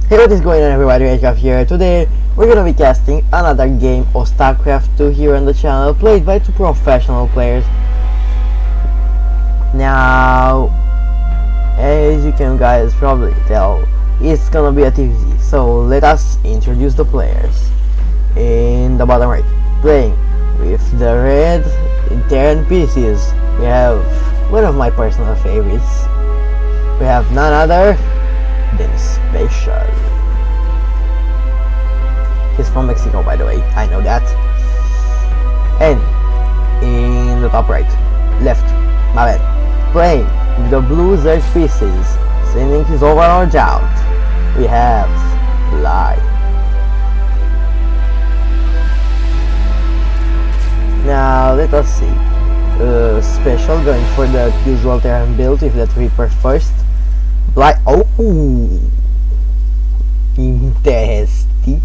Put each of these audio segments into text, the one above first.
Hey, what is going on, everybody? Minecraft here. Today we're gonna be casting another game of StarCraft 2 here on the channel, played by two professional players. Now, as you can guys probably tell, it's gonna be a TVZ. So let us introduce the players. In the bottom right, playing with the red Terran pieces, we have one of my personal favorites. We have none other than SpeCial. He's from Mexico, by the way, I know that. And in the top right, left, my bad, playing with the blue Zerg pieces, sending his overlord out, we have Bly. Now let us see. SpeCial going for the usual Terran build with the Reaper first. Bly, oh, interesting.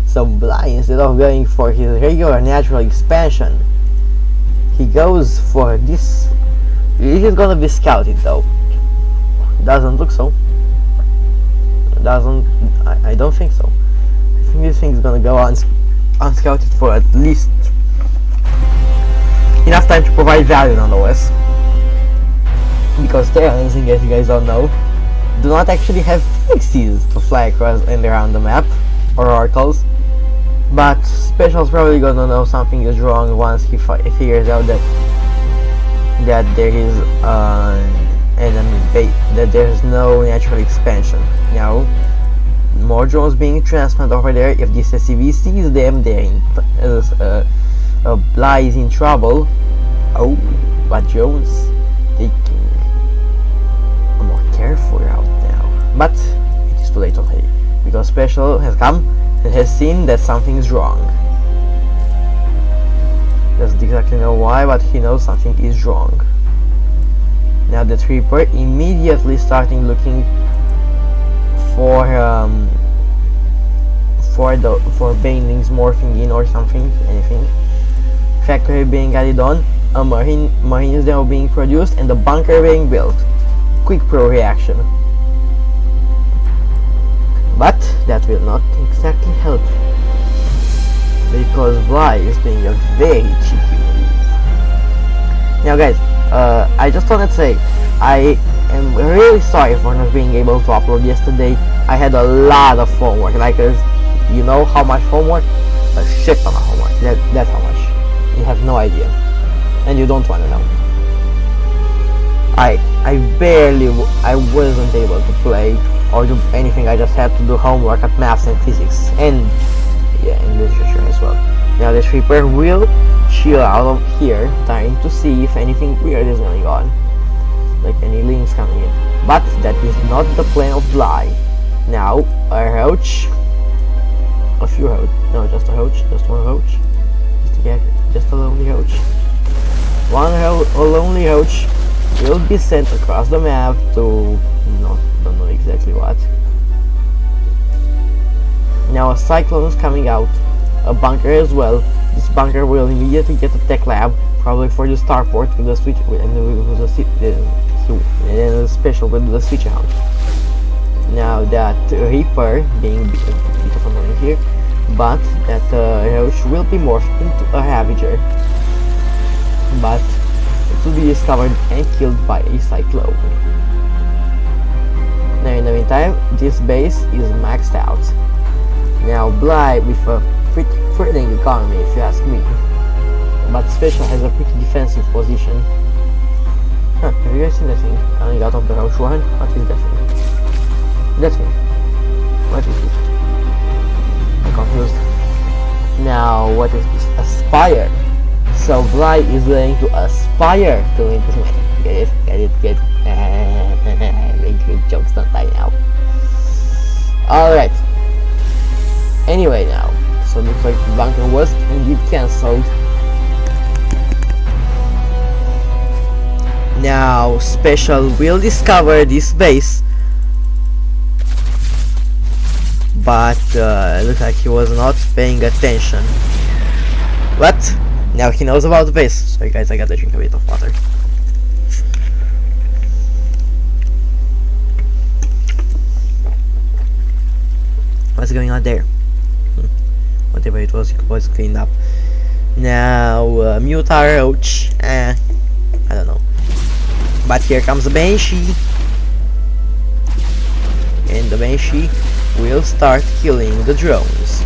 So Bly, instead of going for his regular natural expansion, he goes for this. It is gonna be scouted though. Doesn't look so. Doesn't. I don't think so. I think this thing is gonna go unscouted for at least enough time to provide value nonetheless. Because Terrans, in case you guys don't know, do not actually have pixies to fly across and around the map, or oracles. But SpeCial's probably gonna know something is wrong once he figures out that there is enemy that there's no natural expansion. Now, more drones being transferred over there. If this SCV sees them, Bly is in trouble. Oh, but Jones taking a more careful route now. But it is too late already, because SpeCial has come and has seen that something is wrong. Doesn't exactly know why, but he knows something is wrong. Now the Reaper immediately starting looking for banelings morphing in or something, anything. Factory being added on, a marines now being produced, and the bunker being built. Quick pro reaction. But that will not exactly help, because Bly is doing a very cheeky move. Now guys, I just wanted to say, I am really sorry for not being able to upload yesterday. I had a lot of homework, like you know how much homework? A shit ton of homework, that's how much. You have no idea, and you don't want to know. I wasn't able to play or do anything. I just had to do homework at maths and physics, and yeah, in literature as well. Now this Reaper will chill out of here, trying to see if anything weird is going on, like any links coming in. But that is not the plan of Bly. Now a roach, a few roach, no, just a roach, just one roach, just a lonely roach. A lonely roach will be sent across the map to don't know exactly what. Now a cyclone is coming out, a bunker as well. This bunker will immediately get a tech lab, probably for the starport with the switch, and then SpeCial will do the switch out. Now that Reaper being a bit of annoying here, but that roach will be morphed into a Ravager, but it will be discovered and killed by a cyclone. Now in the meantime, this base is maxed out. Now Bly with a pretty threatening economy, if you ask me, but SpeCial has a pretty defensive position. Huh, have you guys seen that thing coming out of the roach one? What is that thing? That thing. What is it? I'm confused. Now what is this? Aspire. So Bly is going to aspire to win this match. Get it. Make good jokes, don't I now? Alright. Anyway now, so looks like the bunker was indeed cancelled. Now SpeCial will discover this base, but looks like he was not paying attention. But now he knows about the base. Sorry guys, I gotta drink a bit of water. what's going on there? Whatever it was cleaned up. Now, Mutar Roach, I don't know. But here comes the Banshee. And the Banshee will start killing the drones.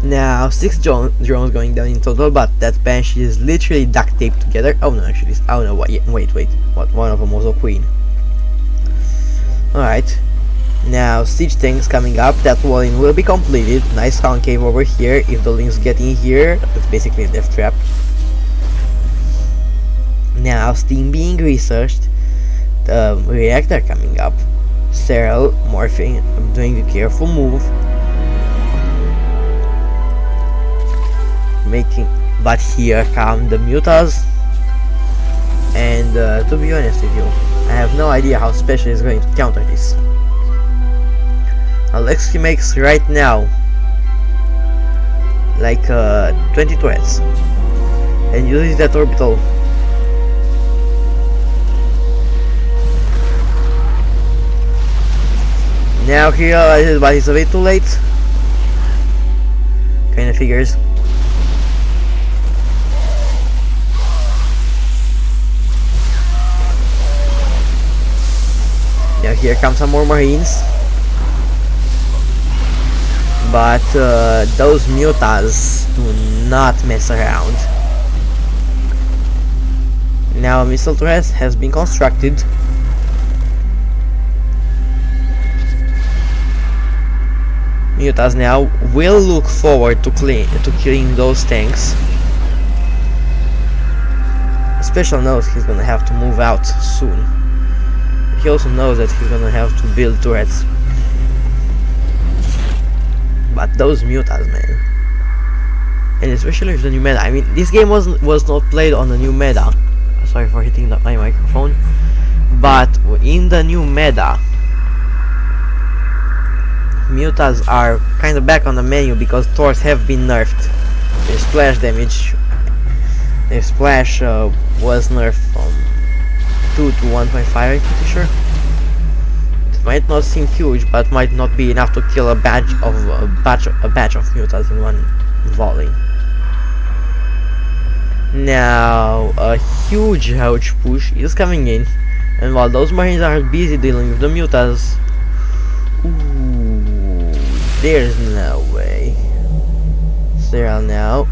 Now 6 drones going down in total, but that Banshee is literally duct taped together. Oh no, actually, oh no, wait, what? One of them was a queen. Alright, now siege tanks coming up. That walling will be completed. Nice concave over here. If the links get in here, it's basically a death trap. Now steam being researched. The reactor coming up. Sterile morphing, doing a careful move. But here come the mutas, and to be honest with you, I have no idea how SpeCial is going to counter this. Alexi makes right now like 20 turrets and uses that orbital. Now he realizes, but it's a bit too late. Kinda figures. Now here come some more Marines. But those mutas do not mess around. Now a missile turret has been constructed. Mutas now will look forward to killing those tanks. SpeCial knows he's gonna have to move out soon. He also knows that he's gonna have to build turrets. But those mutas, man. And especially with the new meta. I mean, this game was not played on the new meta. Sorry for hitting my microphone. But in the new meta, mutas are kind of back on the menu because Thors have been nerfed. Their splash damage, their splash was nerfed from 2 to 1.5, I'm pretty sure. It might not seem huge, but might not be enough to kill a batch of mutas in one volley. Now a huge push is coming in, and while those Marines are busy dealing with the mutas, there's no way. SpeCial now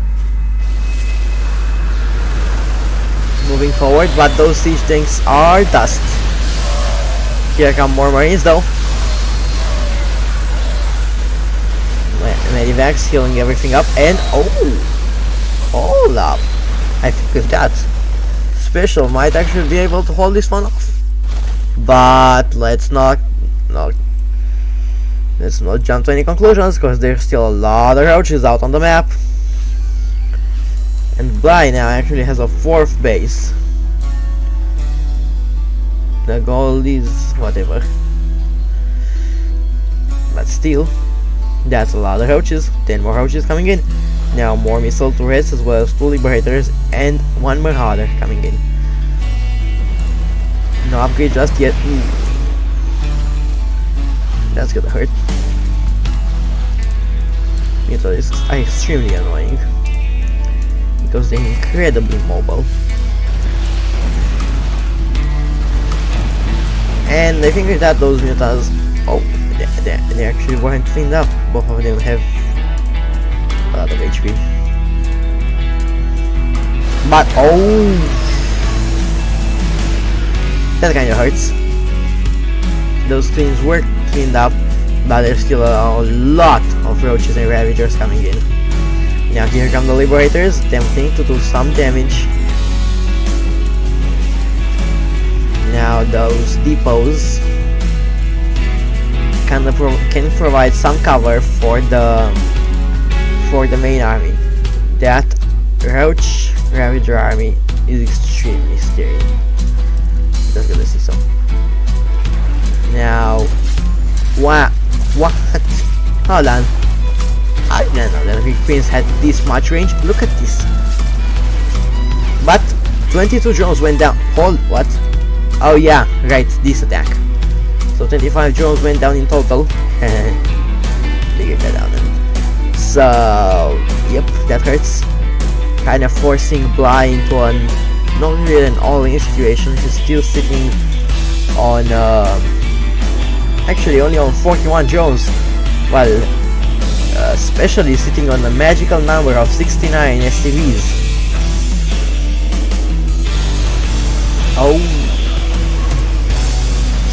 moving forward, but those siege tanks are dust. Here come more Marines though. Medivacs healing everything up, and hold up. I think with that, SpeCial might actually be able to hold this one off. But let's not jump to any conclusions, because there's still a lot of roaches out on the map. And Bly now actually has a 4th base. The goal is whatever. But still, that's a lot of roaches. 10 more roaches coming in. Now more missile turrets as well as 2 liberators and 1 marauder coming in. No upgrade just yet. That's gonna hurt. Mutas is extremely annoying because they're incredibly mobile. And I think with that, those mutas, they actually weren't cleaned up. Both of them have a lot of HP. But that kinda hurts. Those things were cleaned up, but there's still a lot of roaches and ravagers coming in. Now here come the liberators, attempting to do some damage. Now those depots can provide some cover for the main army. That roach ravager army is extremely scary. Let's go to see some. Now, what? Hold on. I didn't know that the Queens had this much range. Look at this. But 22 drones went down. Hold, what? Oh yeah, right, this attack. So 25 drones went down in total. Figure that out then. So, yep, that hurts. Kind of forcing Bly into an not really an all-in situation. He's still sitting on actually only on 41 drones, while especially sitting on a magical number of 69 SCVs. Oh,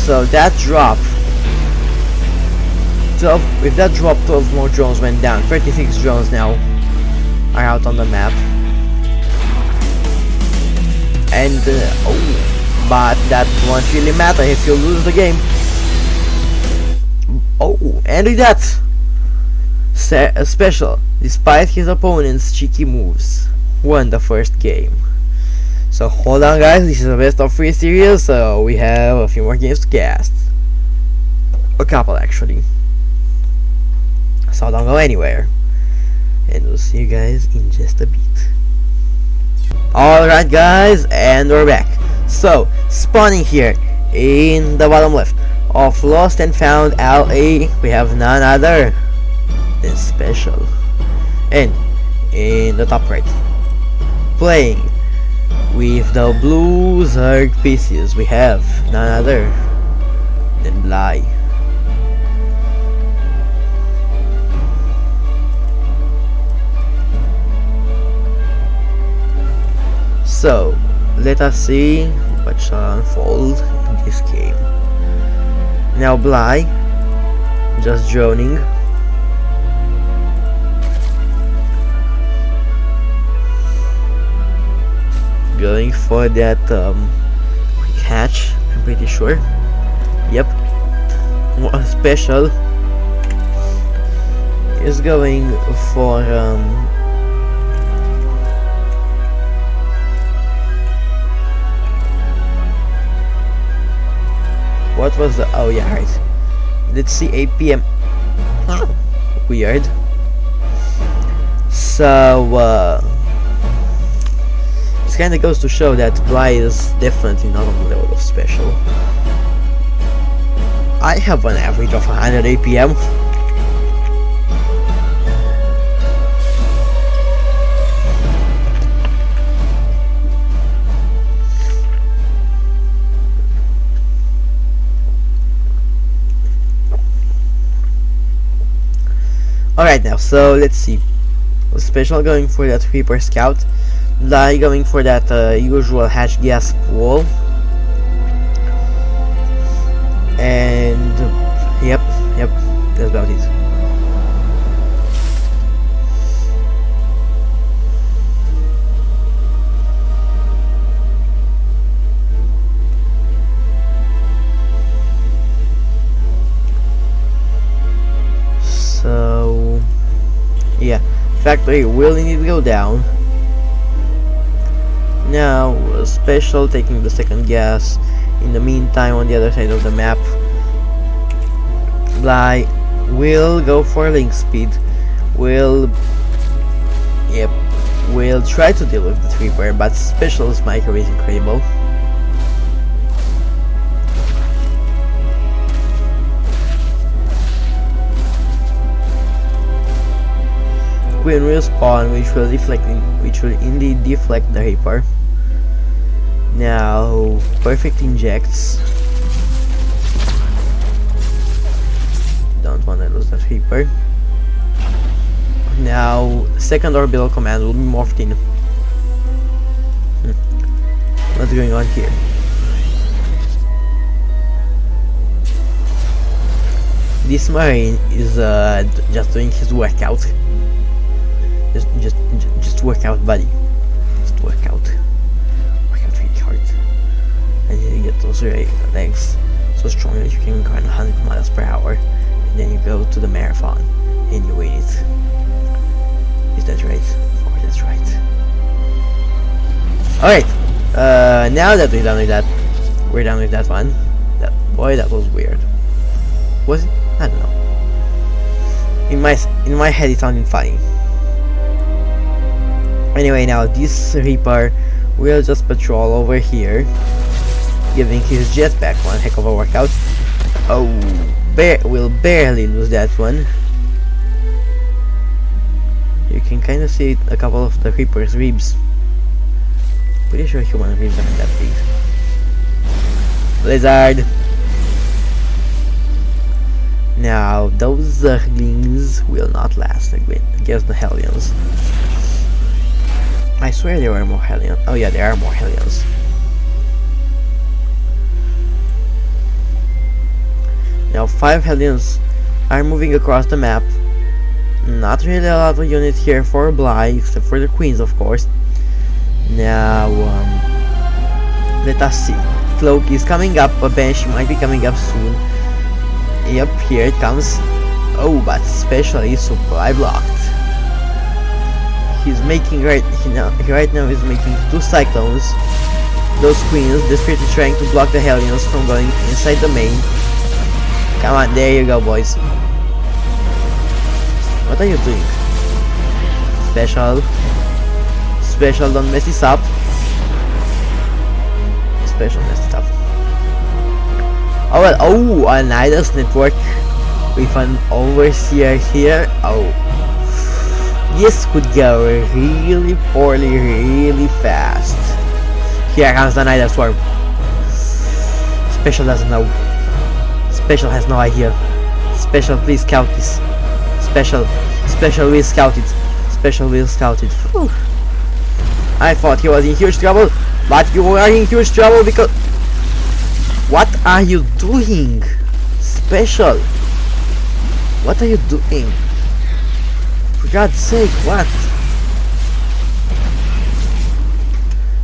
so that drop, 12, with that drop 12 more drones went down. 36 drones now are out on the map. And oh, but that won't really matter if you lose the game. Oh, and with that, SpeCial, despite his opponent's cheeky moves, won the first game. So hold on guys, this is a best of 3 series, so we have a few more games to cast. A couple actually. So don't go anywhere. And we'll see you guys in just a bit. Alright guys, and we're back. So, spawning here in the bottom left of Lost and Found LA, we have none other than SpeCial. And in the top right, playing with the blue Zerg pieces, we have none other than Bly. So, let us see what shall unfold in this game. Now Bly, just droning. Going for that quick hatch, I'm pretty sure. Yep. SpeCial is going for what was the, oh yeah, right, let's see, 8 PM. Weird. So this kinda goes to show that Bly is definitely not on the level of SpeCial. I have an average of 100 APM. Alright now, so let's see. SpeCial going for that Reaper Scout. Bly going for that usual hatch gas wall. And yep, that's about it. So yeah, factory will need to go down. Now SpeCial taking the second gas. In the meantime, on the other side of the map, Bly will go for link speed. Will try to deal with the Reaper, but SpeCial's micro is incredible. Queen will spawn, which will indeed deflect the Reaper. Now, perfect injects. Don't wanna lose that Reaper. Now, second orbital command will be morphed in. What's going on here? This Marine is just doing his workout. Just work out, buddy. Just work out. Work out really hard. And you get those legs so strong that you can run 100 miles per hour. And then you go to the marathon and you win it. Is that right? Oh, that's right. Alright. Now that we're done with that one. Boy, that was weird. Was it? I don't know. In my head it sounded funny. Anyway, now this Reaper we'll just patrol over here, giving his jetpack one heck of a workout. Oh, we'll barely lose that one. You can kind of see a couple of the Reaper's ribs. Pretty sure human ribs aren't that big. Blizzard! Now, those Zerglings will not last against the Hellions. I swear there were more Hellions. Oh yeah, there are more Hellions. Now 5 Hellions are moving across the map. Not really a lot of units here for Bly, except for the Queens, of course. Now, let us see. Cloak is coming up, a Banshee might be coming up soon. Yep, here it comes. Oh, but SpeCial is supply blocked. He's making right now he's making 2 Cyclones. Those Queens desperately trying to block the Hellions from going inside the main. Come on, there you go, boys. What are you doing? SpeCial, don't mess this up. SpeCial messed it up. Oh well, oh, a Nidus network with an overseer here. Oh, this could go really poorly, really fast. Here comes the Nidus swarm. SpeCial doesn't know. SpeCial has no idea. SpeCial, please scout this. SpeCial will scout it. SpeCial will scout it. Whew. I thought he was in huge trouble, but you are in huge trouble because... What are you doing? SpeCial? What are you doing? For God's sake, what?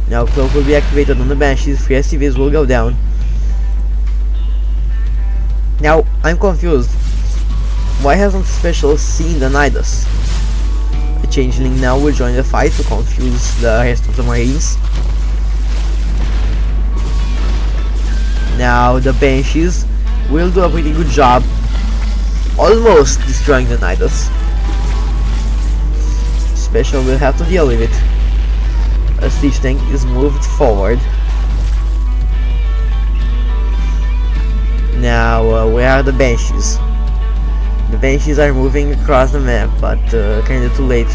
Now Cloak will be activated on the Banshees, 3 SCVs will go down. Now, I'm confused. Why hasn't SpeCial seen the Nidus? The Changeling now will join the fight to confuse the rest of the Marines. Now the Banshees will do a pretty good job almost destroying the Nidus. SpeCial will have to deal with it. A siege tank is moved forward. Now where are the Banshees? The Banshees are moving across the map, but kinda too late.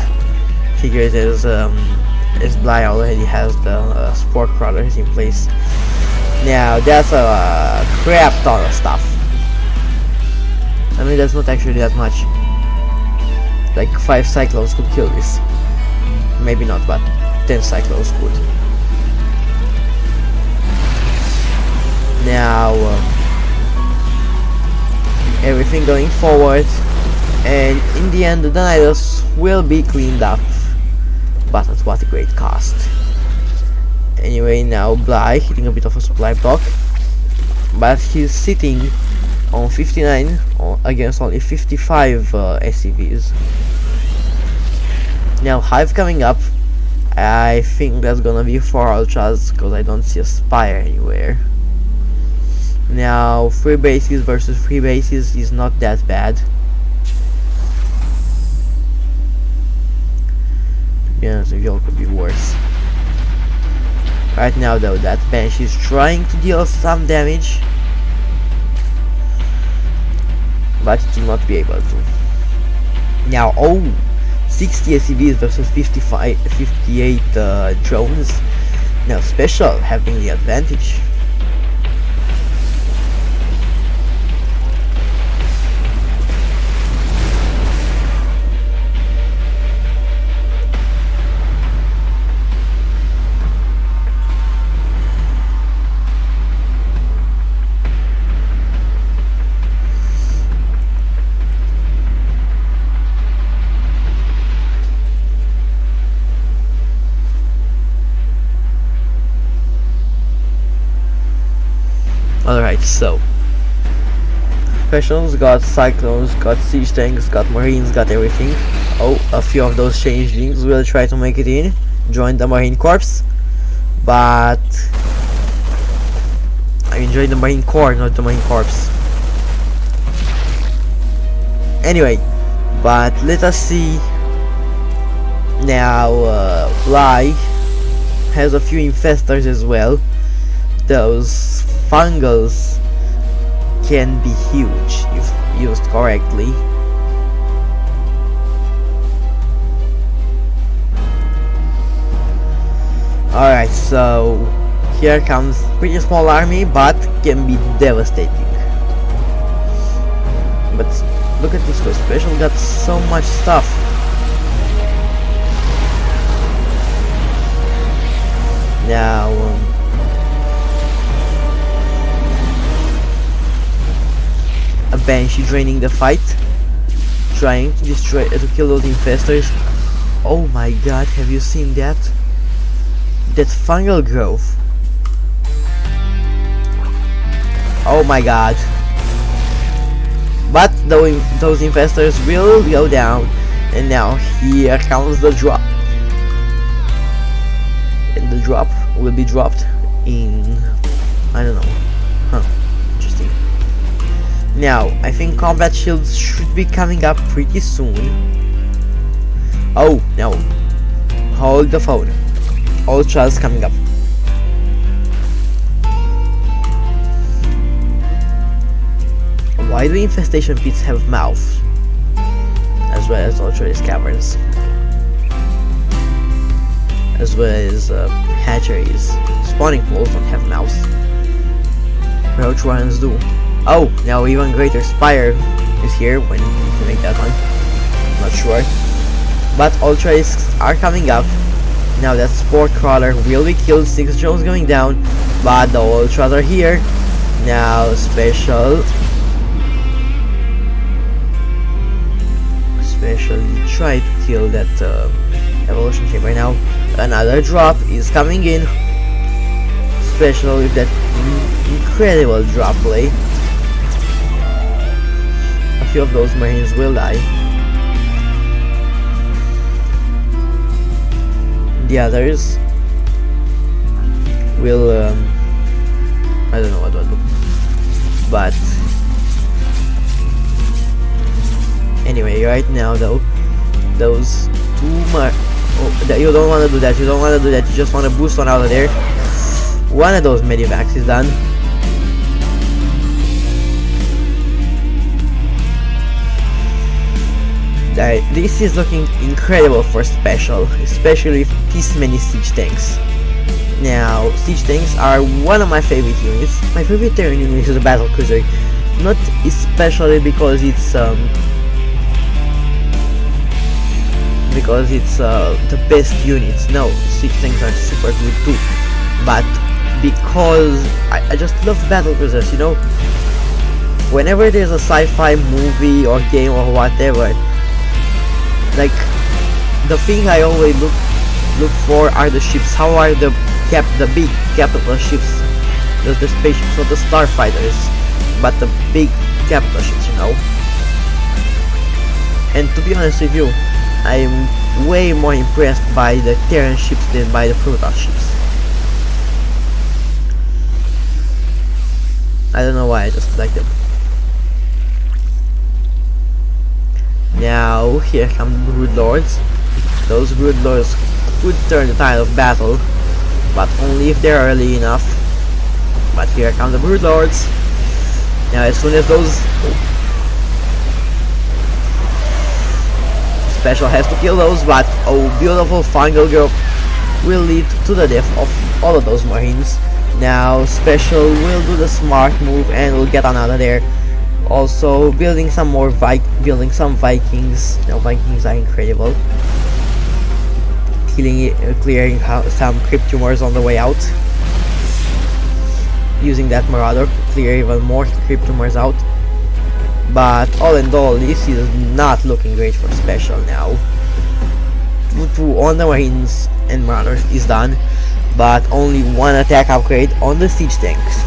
Figures as Bly already has the spore crawlers in place. Now that's a crap ton of stuff. I mean, that's not actually that much. Like 5 Cyclones could kill this. Maybe not, but 10 Cyclones could. Now everything going forward, and in the end the Nidus will be cleaned up, but at what a great cost. Anyway, now Bly hitting a bit of a supply block, but he's sitting on 59 against only 55 SCVs. Now Hive coming up. I think that's gonna be 4 Ultras, because I don't see a Spire anywhere. Now 3 bases versus 3 bases is not that bad. To be honest with you, it could be worse. Right now though, that Banshee is trying to deal some damage, but it will not be able to. Now, 60 SCVs versus 58 drones. Now SpeCial having the advantage. Alright, so SpeCial's got Cyclones, got Siege Tanks, got Marines, got everything. Oh, a few of those Changelings will try to make it in, join the Marine Corps, but I enjoy the Marine Corps, not the Marine Corps. Anyway, but let us see now. Bly has a few infestors as well. Those fungals can be huge if used correctly. Alright, so here comes pretty small army, but can be devastating. But look at this guy, SpeCial got so much stuff. Now a Banshee draining the fight, trying to kill those infestors. Oh my god, have you seen that? That fungal growth. Oh my god. But those infestors will go down, and now here comes the drop. And the drop will be dropped in, I don't know. Huh, interesting. Now, I think combat shields should be coming up pretty soon. Oh, no. Hold the phone. Ultra's coming up. Why do infestation pits have mouths? As well as Ultra's caverns. As well as hatcheries. Spawning pools don't have mouths. Roach runs do. Oh, now even greater Spire is here when you can make that one. I'm not sure. But Ultras are coming up. Now that Sport Crawler will be killed, 6 drones going down, but the Ultras are here. Now SpeCial try to kill that evolution shape right now. Another drop is coming in. SpeCial with that incredible drop play. A few of those marines will die. The others will I don't know what to do, but anyway, right now though, those you don't want to do that, you just want to boost on out of there. One of those medivacs is done. This is looking incredible for SpeCial, especially with this many siege tanks. Now, siege tanks are one of my favorite units. My favorite Terran unit is the battle cruiser, not especially because it's the best units. No, siege tanks are super good too, but because I just love battle cruisers. You know, whenever there's a sci-fi movie or game or whatever, like the thing I always look for are the ships. How are the big capital ships? The spaceships, not the starfighters, but the big capital ships, you know. And to be honest with you, I'm way more impressed by the Terran ships than by the Protoss ships. I don't know why, I just like them. Now, here come the Brood Lords. Those Brood Lords could turn the tide of battle, but only if they're early enough. But here come the Brood Lords. Now, as soon as those... SpeCial has to kill those, but oh, beautiful fungal girl will lead to the death of all of those marines. Now, SpeCial will do the smart move and will get on out of there. Also, building some Vikings. Now, Vikings are incredible. Clearing some crypt tumors on the way out. Using that Marauder to clear even more crypt tumors out. But all in all, this is not looking great for SpeCial now. 2 on the Marines and Marauders is done, but only 1 attack upgrade on the siege tanks.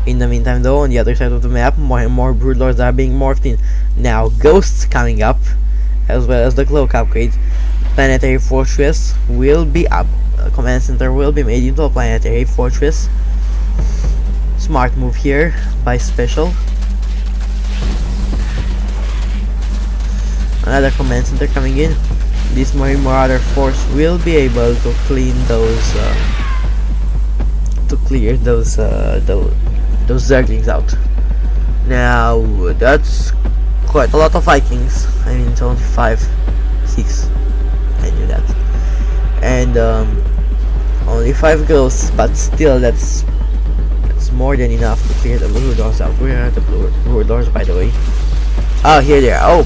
In the meantime though, on the other side of the map, more and more Brood Lords are being morphed in. Now Ghosts coming up, as well as the Cloak upgrade. Planetary Fortress will be up. Command Center will be made into a Planetary Fortress. Smart move here by SpeCial. Another Command Center coming in. this Marauder force will be able to clean those to clear those Zerglings out. Now that's quite a lot of Vikings. I mean, it's only 5, 6. I knew that. And only 5 ghosts, but still that's more than enough to clear the blue doors out. Where are the blue doors, by the way? Oh, here they are. Oh,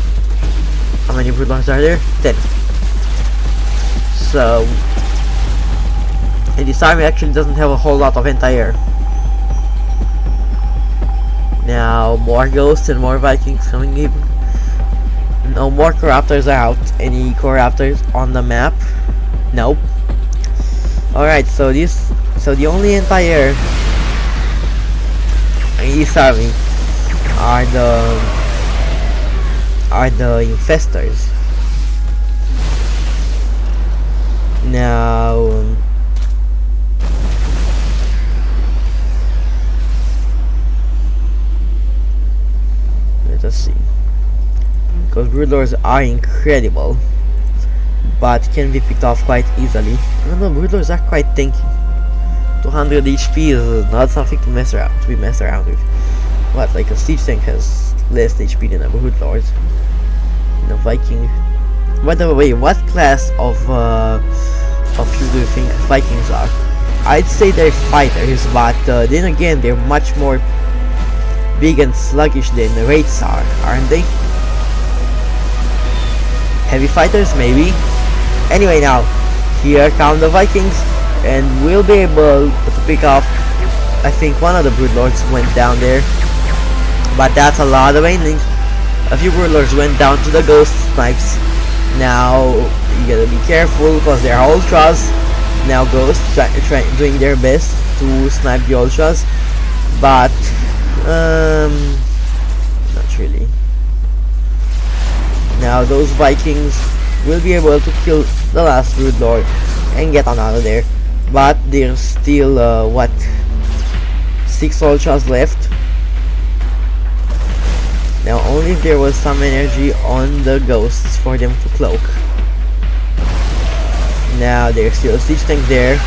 how many blue doors are there? 10. So, and this army actually doesn't have a whole lot of anti-air. Now, more ghosts and more Vikings coming in. No more Corruptors are out. Any Corruptors on the map? Nope. Alright, so the only anti-air in this army are the Infestors. Now, let us see. Because Broodlords are incredible, but can be picked off quite easily. Even though Broodlords are quite tanky. 200 HP is not something to mess around with. What, like a siege tank has less HP than a Broodlord? And a Viking. By the way, what class of shield do you think Vikings are? I'd say they're fighters, but then again, they're much more big and sluggish than the Wraiths are, aren't they? Heavy fighters, maybe. Anyway, now here come the Vikings, and we'll be able to pick off. I think one of the Broodlords went down there, but that's a lot of Banelings. A few Broodlords went down to the Ghost Snipes. Now you gotta be careful because they're ultras. Now Ghosts doing their best to snipe the ultras, but not really. Now those Vikings will be able to kill the last Broodlord and get on out of there, but there's still what, 6 ultras left. Now only if there was some energy on the ghosts for them to cloak. Now there's still a siege tank there,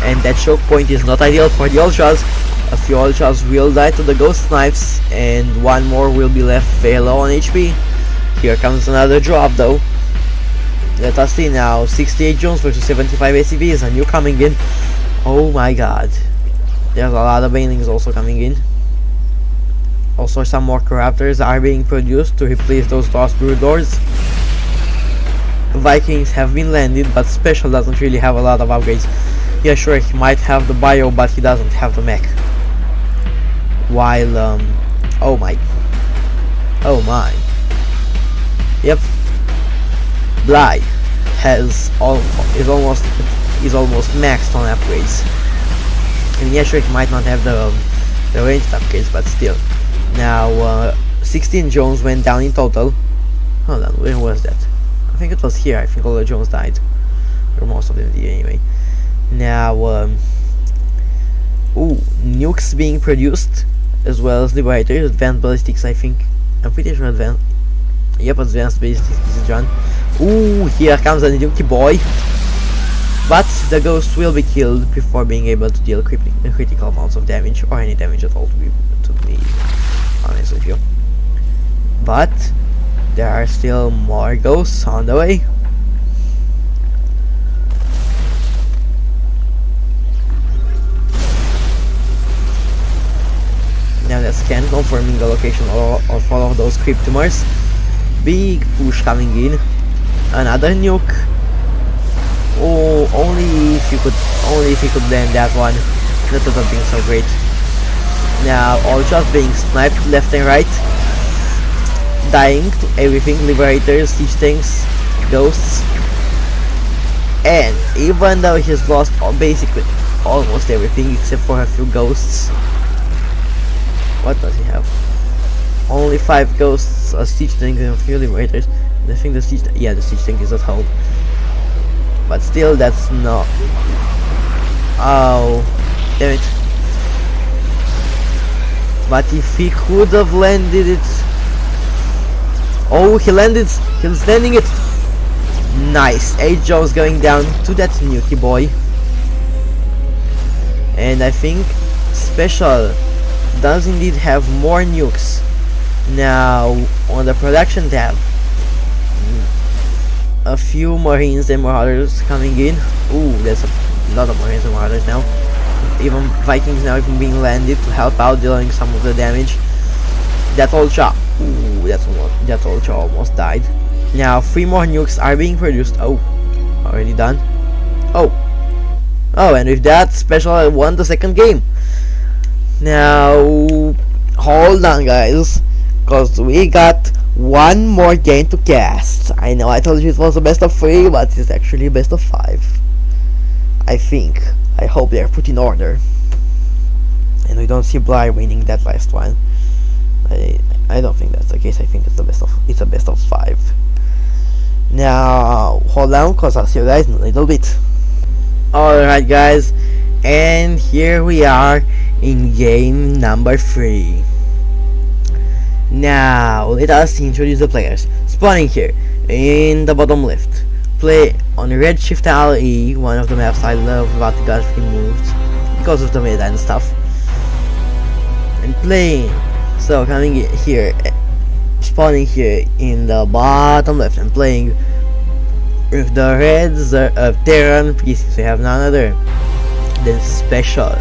and that choke point is not ideal for the ultras. A few ultras will die to the ghost snipes, and one more will be left very low on HP. Here comes another drop though. Let us see now. 68 Jones versus 75 ACBs, a new coming in. Oh my god. There's a lot of Banelings also coming in. Also, some more Corruptors are being produced to replace those lost Broodlords. Vikings have been landed, but SpeCial doesn't really have a lot of upgrades. Yeah, sure, he might have the bio, but he doesn't have the mech. While, oh my. Yep. Bly is almost maxed on upgrades. I mean, yeah, sure, he might not have the ranged upgrades, but still. Now, 16 Jones went down in total. Hold on, where was that? I think it was here. I think all the Jones died, or most of them did anyway. Now, nukes being produced, as well as Liberators, advanced ballistics. I think I'm pretty sure advanced. Yep, advanced ballistics is done. Ooh, here comes a nuke boy. But the ghost will be killed before being able to deal critical amounts of damage, or any damage at all, to be honest with you. But there are still more ghosts on the way. Now the scan confirming the location of all of those Cryptomers. Big push coming in. Another nuke. Oh, only if you could land that one. That would have been so great. Now all just being sniped left and right. Dying to everything. Liberators, siege tanks, ghosts. And even though he's lost basically almost everything except for a few ghosts. What does he have? Only 5 ghosts, a siege tank, and a few liberators. And I think the siege tank is at home. But still, that's not. Oh, damn it! But if he could have landed it. Oh, he landed. He's landing it. Nice. 8 Jones going down to that Nuki boy. And I think SpeCial does indeed have more nukes. Now on the production tab, a few Marines and Marauders coming in. Ooh, there's a lot of Marines and Marauders now. Even Vikings now even being landed to help out, dealing some of the damage. That old shot. Ooh, that old shot almost died. Now 3 more nukes are being produced. Oh, already done. Oh, and with that, SpeCial won the second game. Now hold on, guys, cause we got one more game to cast. I know I told you it was a best of 3, but it's actually a best of 5. I think. I hope they're put in order, and we don't see Bly winning that last one. I don't think that's the case. I think it's a best of 5. Now hold on, cause I'll see you guys in a little bit. Alright, guys, and here we are in game number 3. Now let us introduce the players. Spawning here in the bottom left. Play on Redshift LE, one of the maps I love about the got removed because of the meta and stuff. And playing, so coming here, spawning here in the bottom left and playing with the Reds Terran pieces. We have none other than SpeCial.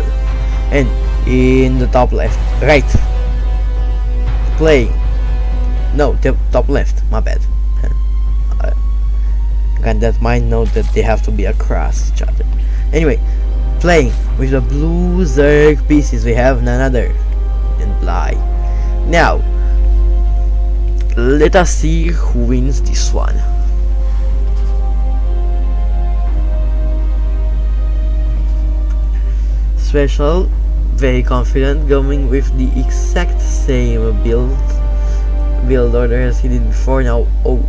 And in the top left, right, playing, no, top left, my bad. And that might know that they have to be across each other. Anyway, playing with the blue Zerg pieces, we have none other than Bly. Now let us see who wins this one. SpeCial, very confident, going with the exact same build order as he did before. Now, oh,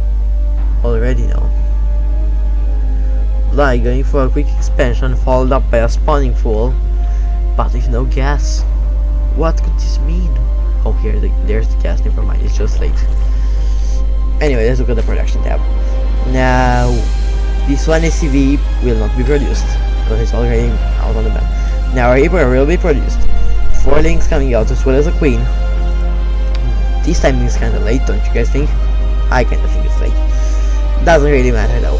already now. Bly going for a quick expansion, followed up by a spawning pool, but with no gas. What could this mean? Oh, there's the gas. Never mind, it's just late. Anyway, let's look at the production tab. Now, this one SCV will not be produced because it's already out on the map. Now, Reaper will be produced. 4 links coming out as well as a queen. This timing is kinda late, don't you guys think? I kinda think it's late. Doesn't really matter though.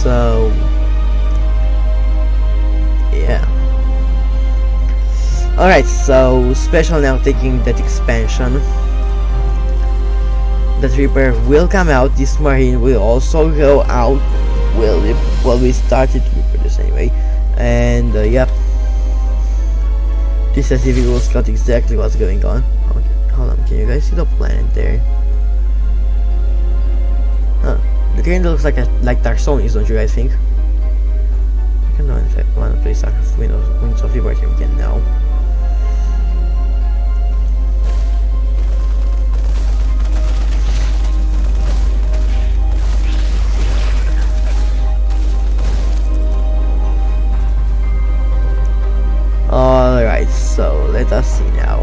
So yeah. Alright, so SpeCial now taking that expansion. That Reaper will come out. This Marine will also go out. Well, we started to reproduce anyway. And yep. This SCV will scout exactly what's going on. Hold on, can you guys see the planet there? Huh. The kind of looks like Tarsonis, don't you guys think? I don't know if I want to play Winds of Liberty again now. Alright, so let us see now.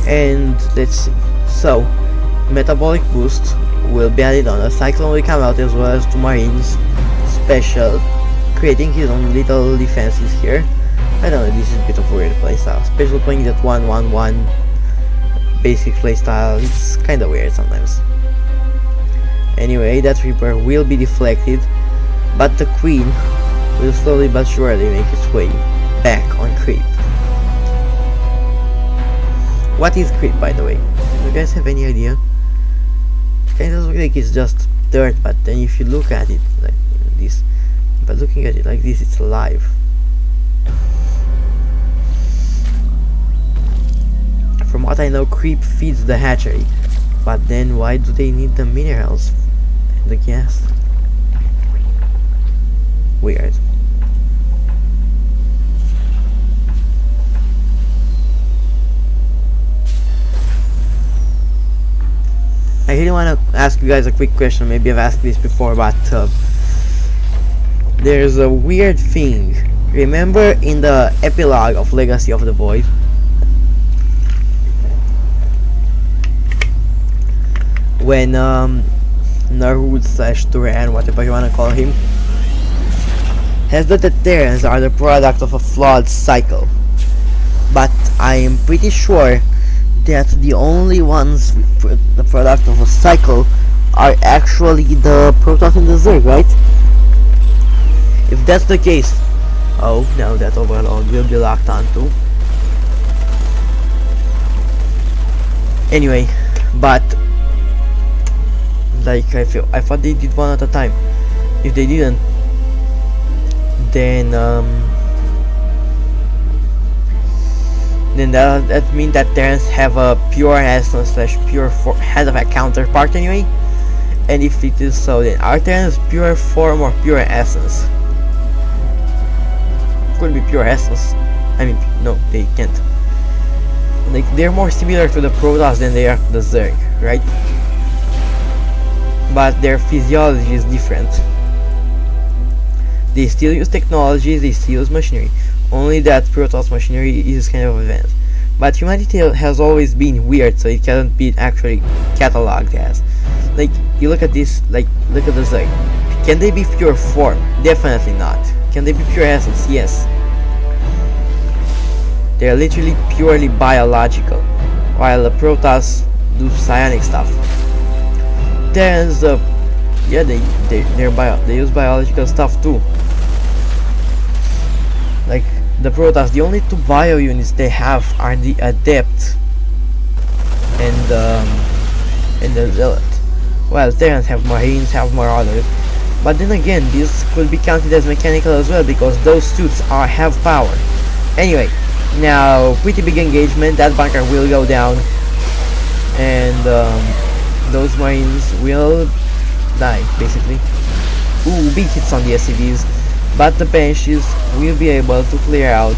And let's see. So, metabolic boost will be added on. A cyclone will come out as well as 2 marines. SpeCial creating his own little defenses here. I don't know, this is a bit of a weird playstyle. SpeCial playing that 1-1-1 basic playstyle. It's kinda weird sometimes. Anyway, that Reaper will be deflected, but the Queen will slowly but surely make its way back on creep. What is creep, by the way? Do you guys have any idea? It kinda looks like it's just dirt, but then if you look at it like this, by looking at it like this, it's alive. From what I know, creep feeds the hatchery, but then why do they need the minerals and the gas? weird. I really want to ask you guys a quick question. Maybe I've asked this before, but there's a weird thing. Remember in the epilogue of Legacy of the Void, when Narud / Turan, whatever you wanna call him, has that the Terrans are the product of a flawed cycle, but I am pretty sure that the only ones the product of a cycle are actually the Protoss and the Zerg, right? If that's the case, oh, now that Overlord will be locked on too. Anyway, but like I thought they did one at a time. If they didn't, then that means that Terrans have a pure essence / pure head of a counterpart anyway. And if it is so, then are Terrans pure form or pure essence? Could be pure essence. I mean, no, they can't. Like, they're more similar to the Protoss than they are to the Zerg, right? But their physiology is different. They still use technology, they still use machinery. Only that Protoss machinery is kind of advanced. But humanity has always been weird, so it cannot be actually cataloged as. Like, you look at this, like, look at the Zerg. Can they be pure form? Definitely not. Can they be pure essence? Yes. They're literally purely biological, while the Protoss do psionic stuff. Terrans, yeah, they use biological stuff too. Like the Protoss, the only two bio units they have are the Adept and the Zealot. Well, Terrans have Marines, have Marauders, but then again, this could be counted as mechanical as well because those suits have power. Anyway, now pretty big engagement. That bunker will go down, and those Marines will die basically. Ooh, big hits on the SCVs, but the Banshees will be able to clear out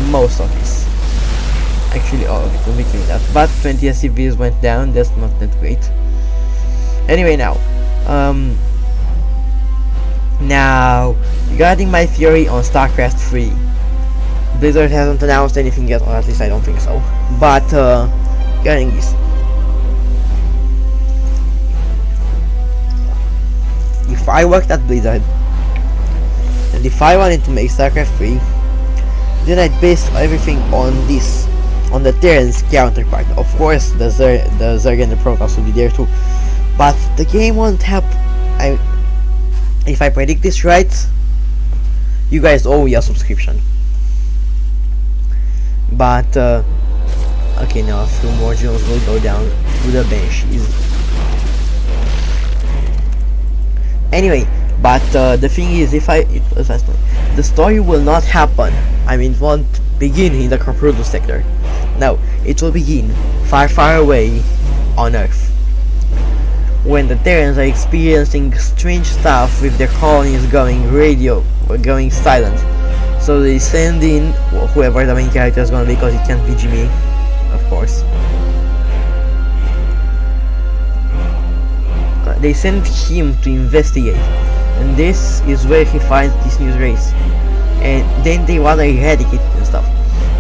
most of this. Actually, all of it will be cleaned up, but 20 SCVs went down. That's not that great. Anyway, now regarding my theory on StarCraft 3, Blizzard hasn't announced anything yet, or at least I don't think so. But regarding this, if I worked at Blizzard and if I wanted to make StarCraft 3, then I'd base everything on this, on the Terran's counterpart. Of course, the Zerg and the Protoss will be there too, but the game won't have. If I predict this right, you guys owe me a subscription. But okay, now a few more drones will go down to the Banshees. Anyway, but the thing is, the story will not happen. I mean, it won't begin in the Corpulus sector. No, it will begin far, far away on Earth, when the Terrans are experiencing strange stuff with their colonies going going silent. So they send in whoever the main character is gonna be, because it can't be Jimmy, of course. They send him to investigate, and this is where he finds this new race, and then they wanna eradicate it and stuff.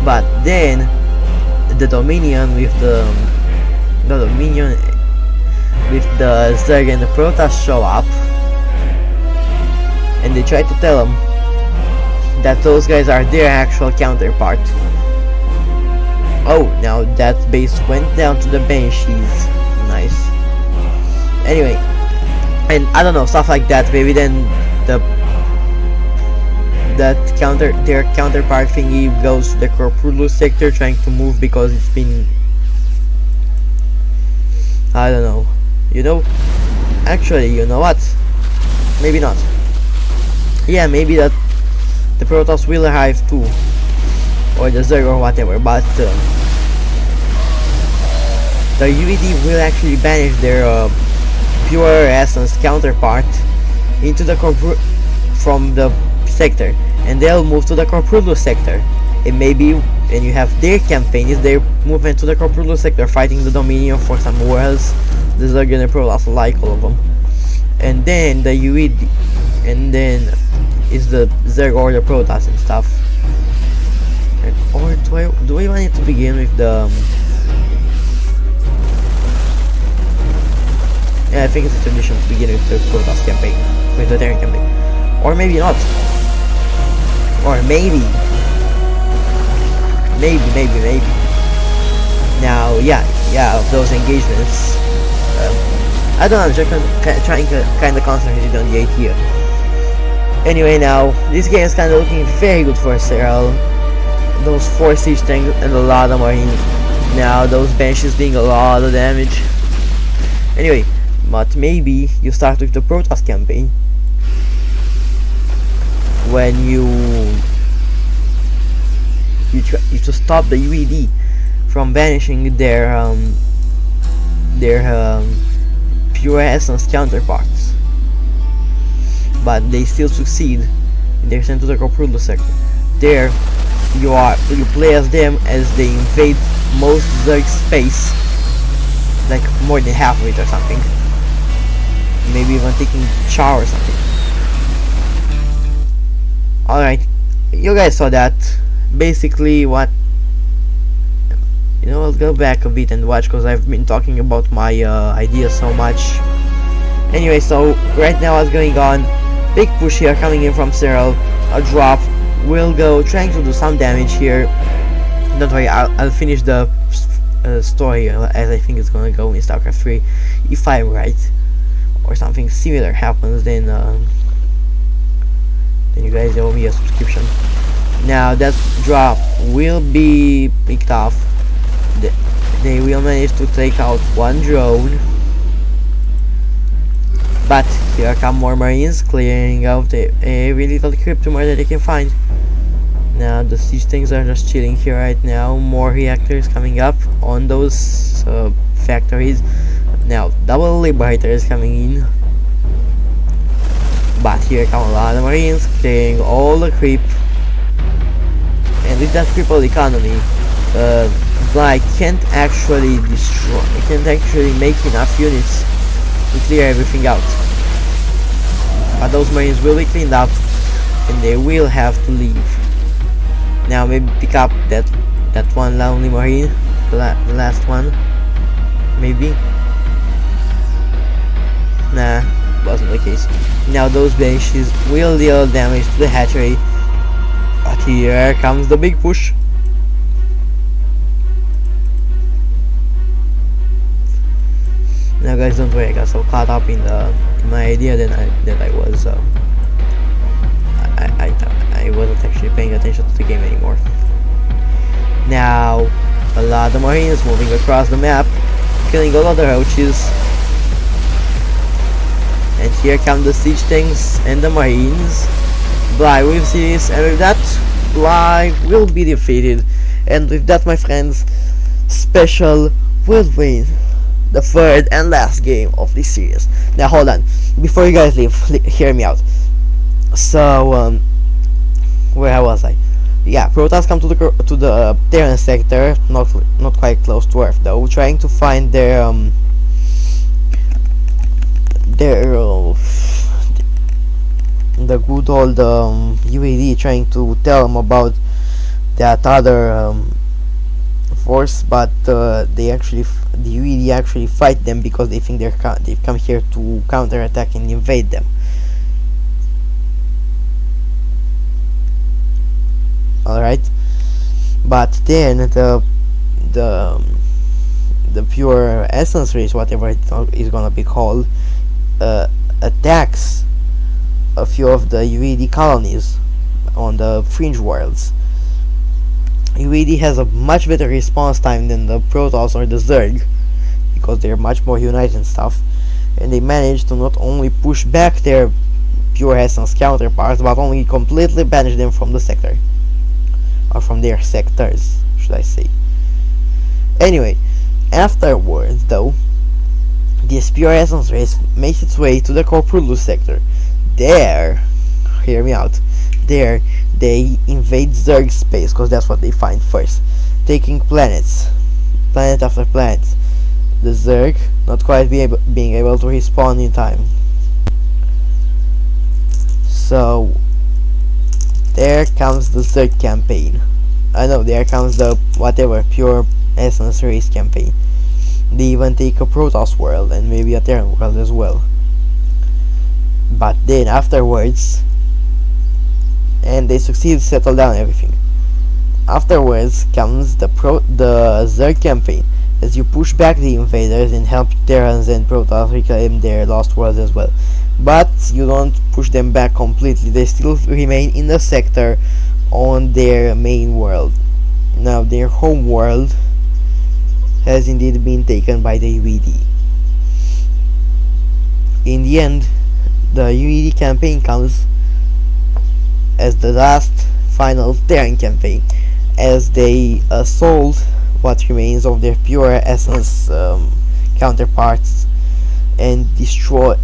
But then the Dominion with the Zerg and the Protoss show up, and they try to tell them that those guys are their actual counterpart. Oh, now that base went down to the Banshees. Nice. Anyway, and I don't know, stuff like that. Maybe then their counterpart thingy goes to the Corpulus sector, trying to move because it's been, I don't know. You know, actually, you know what? Maybe not. Yeah, maybe that the Protoss will arrive too, or the Zerg or whatever, but the UED will actually banish their pure essence counterpart into the from the sector, and they'll move to the Corpulus sector. And maybe when you have their campaign is their movement to the Corpulus sector, fighting the Dominion for some worlds. The Zerg and Pro also like all of them. And then the UED, and then is the Zerg or the Protoss and stuff. And, or do I want it to begin with the yeah, I think it's a tradition to begin with the Protoss campaign, with the Terran campaign. Or maybe not. Or maybe. Now, yeah, of those engagements. I don't know, I'm just trying to kind of concentrate on the idea. Anyway, now, this game is kind of looking very good for SpeCial. Those 4 siege tanks and a lot of marines. Now, those benches doing a lot of damage. Anyway, but maybe you start with the Protoss campaign when you try to stop the UED from banishing their pure essence counterparts, but they still succeed. They're sent to the Corpulus sector. There you play as them as they invade most Zerg space, like more than half of it or something, maybe even taking Char or something. Alright, you guys saw that. Basically what, you know, I'll go back a bit and watch, because I've been talking about my ideas so much. Anyway, so right now what's going on, big push here coming in from SpeCial, a drop, will go trying to do some damage here. Don't worry, I'll finish the story as I think it's gonna go in StarCraft 3, if I'm right, or something similar happens, then you guys owe me a subscription. Now that drop will be picked off. They will manage to take out one drone, but here come more marines clearing out every little cryptomore that they can find. Now the siege things are just chilling here right now. More reactors coming up on those factories. Now double liberators coming in, but here come a lot of marines clearing all the creep. And with that crippled economy, Bly can't actually make enough units to clear everything out. But those marines will be cleaned up, and they will have to leave. Now maybe pick up that one lonely marine, the last one, maybe. Nah, wasn't the case. Now those benches will deal damage to the hatchery. But here comes the big push. Now guys, don't worry, I got so caught up in my idea that I was I wasn't actually paying attention to the game anymore. Now a lot of marines moving across the map, killing a lot of roaches. And here come the siege tanks and the marines. Bly will see this, and with that, Bly will be defeated. And with that, my friends, SpeCial will win the 3rd and last game of this series. Now hold on, before you guys leave, hear me out. So where was I? Yeah, Protoss come to the Terran sector, not quite close to Earth though, trying to find their the good old UAD, trying to tell them about that other force, but the UAD actually fight them because they think they've come here to counterattack and invade them. Alright, but then the pure essence race, whatever it is gonna be called, attacks a few of the UAD colonies on the fringe worlds. UAD has a much better response time than the Protoss or the Zerg, because they're much more united and stuff, and they manage to not only push back their pure essence counterparts, but only completely banish them from the sector, or from their sectors, should I say. Anyway, afterwards though, this pure essence race makes its way to the Corpulus sector. There, hear me out. There, they invade Zerg space, because that's what they find first, taking planets, planet after planet. The Zerg not quite being able to respawn in time. So there comes the Zerg campaign. I know, there comes the whatever pure essence race campaign. They even take a Protoss world and maybe a Terran world as well. But then afterwards, and they succeed to settle down everything. Afterwards comes the Zerg campaign, as you push back the invaders and help Terrans and Protoss reclaim their lost worlds as well. But you don't push them back completely, they still remain in the sector on their main world. Now their home world has indeed been taken by the UED. In the end, the UED campaign comes as the last final Terran campaign, as they assault what remains of their pure essence counterparts and destroy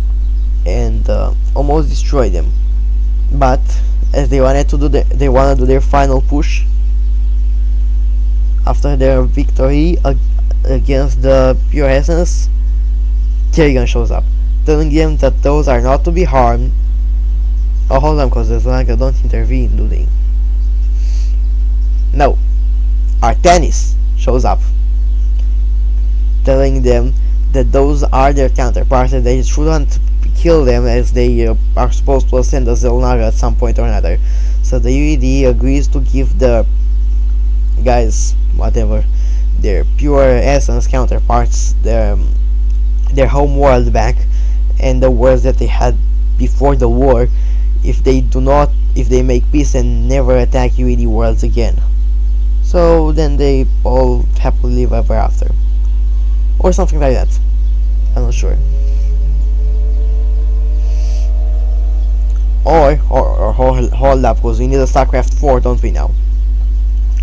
and almost destroy them. But as they wanted to do their final push after their victory against the pure essence, Kerrigan shows up, telling them that those are not to be harmed. Oh, hold on, cause there's like don't intervene, do they? No, Artanis shows up, telling them that those are their counterparts and they shouldn't kill them, as they are supposed to ascend the Zelnaga at some point or another. So the UED agrees to give the guys, whatever, their pure essence counterparts, their home world back, and the worlds that they had before the war, if they make peace and never attack UED worlds again. So then they all happily live ever after, or something like that. I'm not sure. Or hold up, because we need a StarCraft 4, don't we now?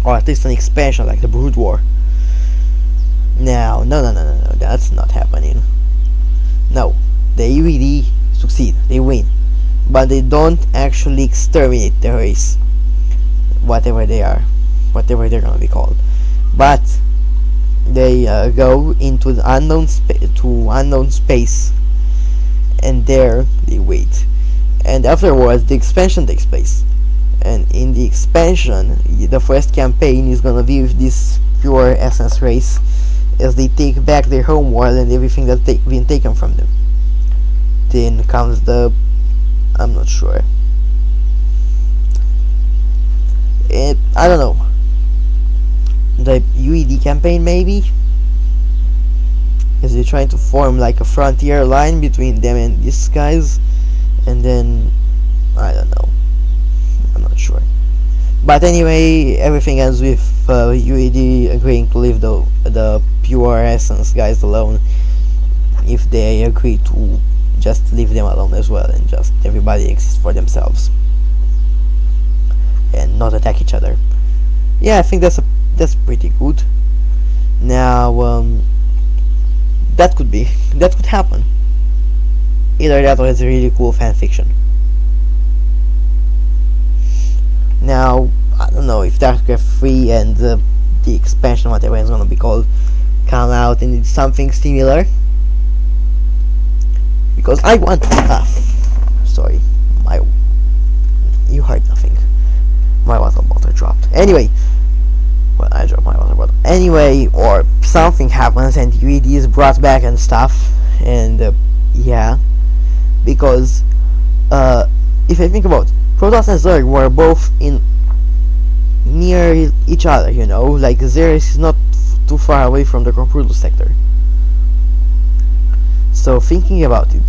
Or at least an expansion like the Brood War. No, that's not happening. No, the UED succeed, they win, but they don't actually exterminate the race, whatever they're gonna be called. But they go into the unknown space, and there they wait. And afterwards, the expansion takes place. And in the expansion, the first campaign is gonna be with this pure essence race, as they take back their home world and everything that's been taken from them. Then comes the... I'm not sure. I don't know. The UED campaign, maybe? Is they trying to form like a frontier line between them and these guys? And then... I don't know. I'm not sure. But anyway, everything ends with UED agreeing to leave the pure essence guys alone, if they agree to just leave them alone as well, and just everybody exist for themselves and not attack each other. Yeah, I think that's pretty good. Now that could happen. Either that or it's a really cool fanfiction. Now, I don't know if StarCraft 3 and the expansion, whatever it's gonna be called, come out and it's something similar. Because I want sorry, you heard nothing. My water bottle dropped. Anyway, well, I dropped my water bottle. Anyway, or something happens and UED is brought back and stuff, and yeah, because if I think about it, Protoss and Zerg were both near each other, you know, like Xeris is not too far away from the Protoss sector. So thinking about it,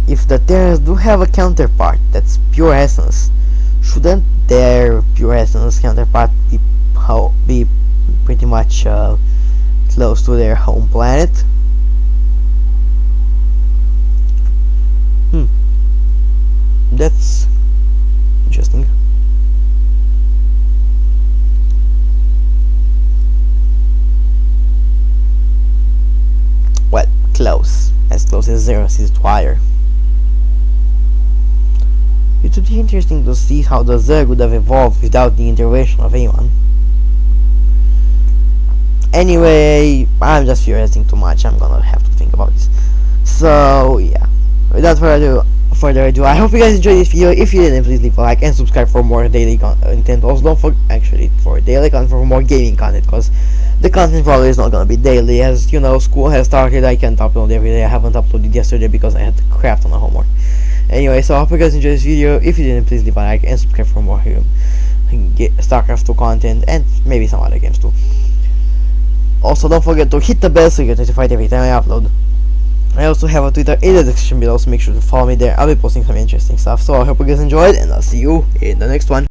if the Terrans do have a counterpart that's pure essence, shouldn't their pure essence counterpart be pretty much close to their home planet? That's interesting. Well, close as Xeris is to higher. it would be interesting to see how the Zerg would have evolved without the intervention of anyone. Anyway, I'm just theorizing too much. I'm gonna have to think about this. So yeah, without further ado, I hope you guys enjoyed this video. If you didn't, please leave a like and subscribe for more daily content. Also, don't forget for daily content, for more gaming content, because the content probably is not gonna be daily. As you know, school has started. I can't upload every day. I haven't uploaded yesterday because I had crap on the homework. Anyway, so I hope you guys enjoyed this video. If you didn't, please leave a like and subscribe for more StarCraft 2 content and maybe some other games too. Also, don't forget to hit the bell so you get notified every time I upload. I also have a Twitter in the description below, so make sure to follow me there. I'll be posting some interesting stuff. So I hope you guys enjoyed, and I'll see you in the next one.